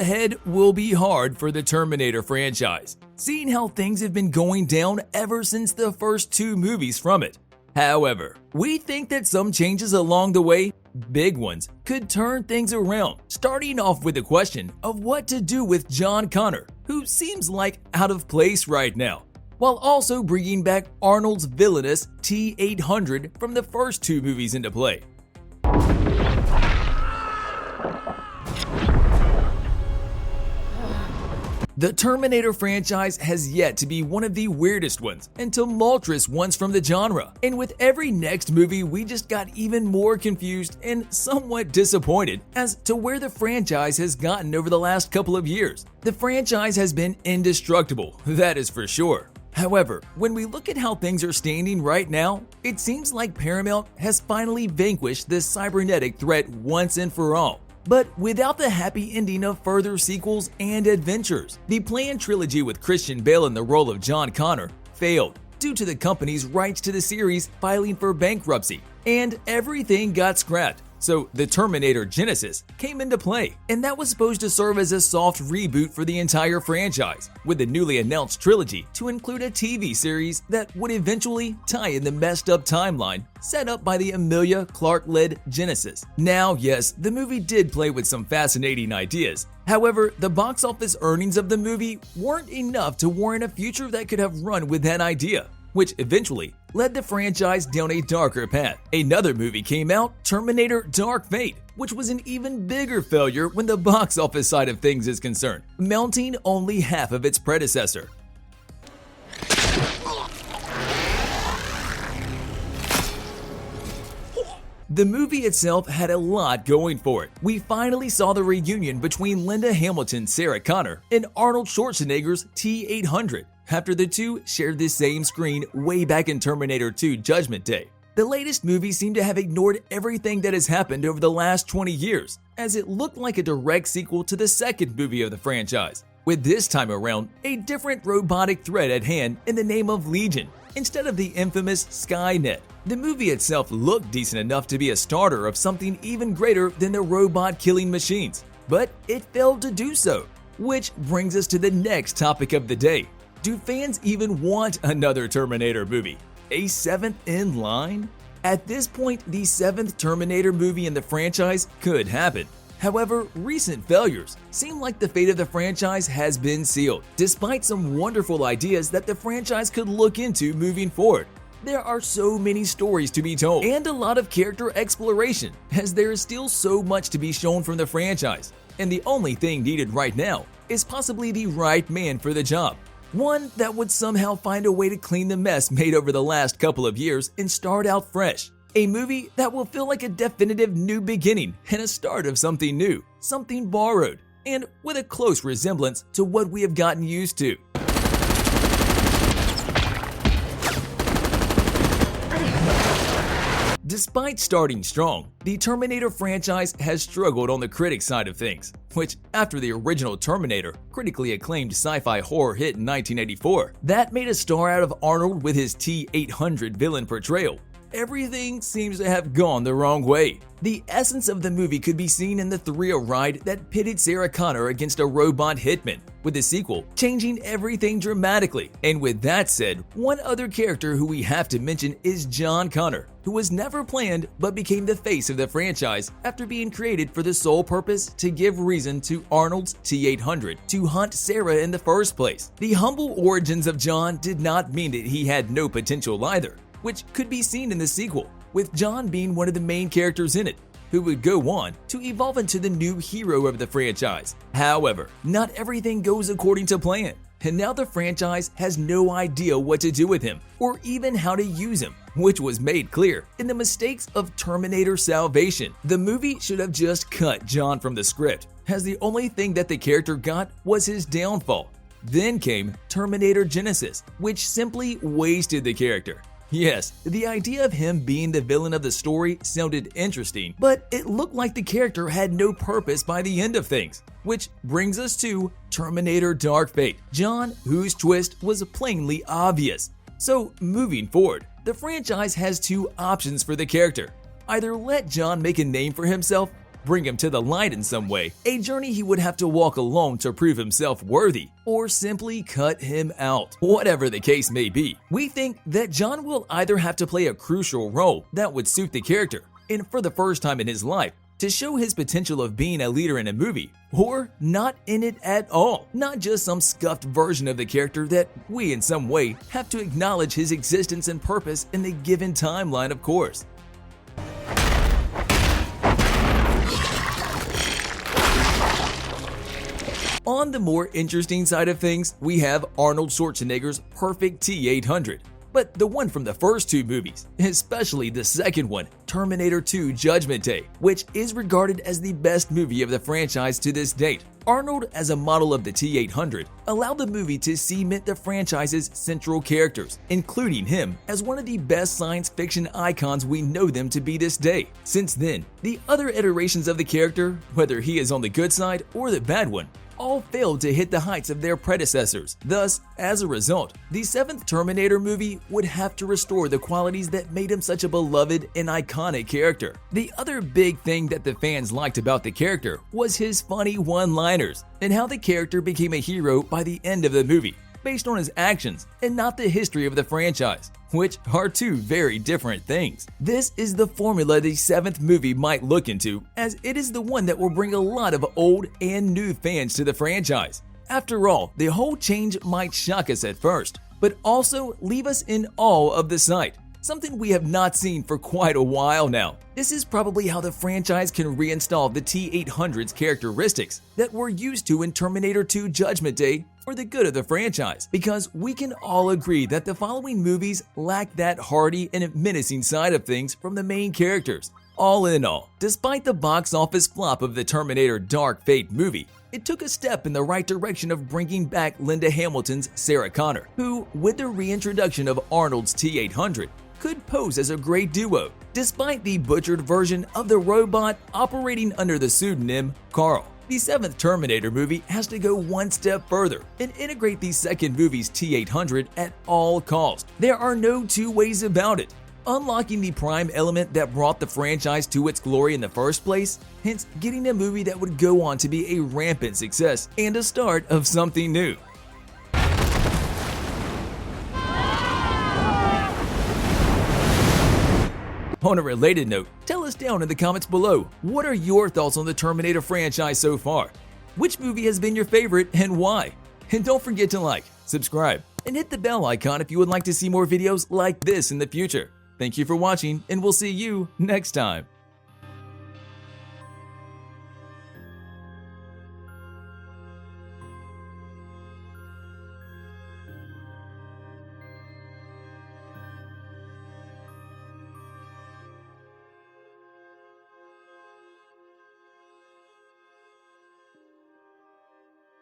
ahead will be hard for the Terminator franchise, seeing how things have been going down ever since the first two movies from it. However, we think that some changes along the way, big ones, could turn things around, starting off with the question of what to do with Jon Connor, who seems like out of place right now, while also bringing back Arnold's villainous T-800 from the first two movies into play. The Terminator franchise has yet to be one of the weirdest ones and tumultuous ones from the genre, and with every next movie we just got even more confused and somewhat disappointed as to where the franchise has gotten over the last couple of years. The franchise has been indestructible, that is for sure. However, when we look at how things are standing right now, it seems like Paramount has finally vanquished this cybernetic threat once and for all. But without the happy ending of further sequels and adventures, the planned trilogy with Christian Bale in the role of Jon Connor failed due to the company's rights to the series filing for bankruptcy, and everything got scrapped. So the Terminator Genesis came into play, and that was supposed to serve as a soft reboot for the entire franchise, with the newly announced trilogy to include a TV series that would eventually tie in the messed up timeline set up by the Emilia Clarke-led Genesis. Now, yes, the movie did play with some fascinating ideas. However, the box office earnings of the movie weren't enough to warrant a future that could have run with that idea, which eventually led the franchise down a darker path. Another movie came out, Terminator Dark Fate, which was an even bigger failure when the box office side of things is concerned, mounting only half of its predecessor. The movie itself had a lot going for it. We finally saw the reunion between Linda Hamilton's Sarah Connor and Arnold Schwarzenegger's T-800, after the two shared the same screen way back in Terminator II Judgment Day. The latest movie seemed to have ignored everything that has happened over the last 20 years, as it looked like a direct sequel to the second movie of the franchise, with this time around a different robotic threat at hand in the name of Legion, instead of the infamous Skynet. The movie itself looked decent enough to be a starter of something even greater than the robot-killing machines, but it failed to do so, which brings us to the next topic of the day. Do fans even want another Terminator movie? A seventh in line? At this point, the seventh Terminator movie in the franchise could happen. However, recent failures seem like the fate of the franchise has been sealed, despite some wonderful ideas that the franchise could look into moving forward. There are so many stories to be told, and a lot of character exploration, as there is still so much to be shown from the franchise, and the only thing needed right now is possibly the right man for the job. One that would somehow find a way to clean the mess made over the last couple of years and start out fresh. A movie that will feel like a definitive new beginning and a start of something new, something borrowed, and with a close resemblance to what we have gotten used to. Despite starting strong, the Terminator franchise has struggled on the critic side of things, which, after the original Terminator, critically acclaimed sci-fi horror hit in 1984, that made a star out of Arnold with his T-800 villain portrayal. Everything seems to have gone the wrong way. The essence of the movie could be seen in the thrill ride that pitted Sarah Connor against a robot hitman, with the sequel changing everything dramatically. And with that said, one other character who we have to mention is Jon Connor, who was never planned but became the face of the franchise after being created for the sole purpose to give reason to Arnold's T-800 to hunt Sarah in the first place. The humble origins of Jon did not mean that he had no potential either, which could be seen in the sequel, with Jon being one of the main characters in it, who would go on to evolve into the new hero of the franchise. However, not everything goes according to plan, and now the franchise has no idea what to do with him, or even how to use him, which was made clear in the mistakes of Terminator Salvation. The movie should have just cut Jon from the script, as the only thing that the character got was his downfall. Then came Terminator Genesis, which simply wasted the character. Yes, the idea of him being the villain of the story sounded interesting, but it looked like the character had no purpose by the end of things. Which brings us to Terminator Dark Fate, Jon, whose twist was plainly obvious. So moving forward, the franchise has two options for the character. Either let Jon make a name for himself, bring him to the light in some way, a journey he would have to walk alone to prove himself worthy, or simply cut him out. Whatever the case may be, we think that Jon will either have to play a crucial role that would suit the character, and for the first time in his life, to show his potential of being a leader in a movie, or not in it at all, not just some scuffed version of the character that we in some way have to acknowledge his existence and purpose in the given timeline, of course. On the more interesting side of things, we have Arnold Schwarzenegger's perfect T-800. But the one from the first two movies, especially the second one, Terminator II Judgment Day, which is regarded as the best movie of the franchise to this date. Arnold, as a model of the T-800, allowed the movie to cement the franchise's central characters, including him as one of the best science fiction icons we know them to be this day. Since then, the other iterations of the character, whether he is on the good side or the bad one, all failed to hit the heights of their predecessors. Thus, as a result, the seventh Terminator movie would have to restore the qualities that made him such a beloved and iconic character. The other big thing that the fans liked about the character was his funny one-liners, and how the character became a hero by the end of the movie, based on his actions and not the history of the franchise, which are two very different things. This is the formula the seventh movie might look into, as it is the one that will bring a lot of old and new fans to the franchise. After all, the whole change might shock us at first, but also leave us in awe of the sight, something we have not seen for quite a while now. This is probably how the franchise can reinstall the T-800's characteristics that we're used to in Terminator 2 Judgment Day for the good of the franchise, because we can all agree that the following movies lack that hardy and menacing side of things from the main characters. All in all, despite the box office flop of the Terminator Dark Fate movie, it took a step in the right direction of bringing back Linda Hamilton's Sarah Connor, who, with the reintroduction of Arnold's T-800, could pose as a great duo, despite the butchered version of the robot operating under the pseudonym Carl. The seventh Terminator movie has to go one step further and integrate the second movie's T-800 at all costs. There are no two ways about it. Unlocking the prime element that brought the franchise to its glory in the first place, hence getting a movie that would go on to be a rampant success and a start of something new. On a related note, tell us down in the comments below, what are your thoughts on the Terminator franchise so far? Which movie has been your favorite and why? And don't forget to like, subscribe, and hit the bell icon if you would like to see more videos like this in the future. Thank you for watching, and we'll see you next time.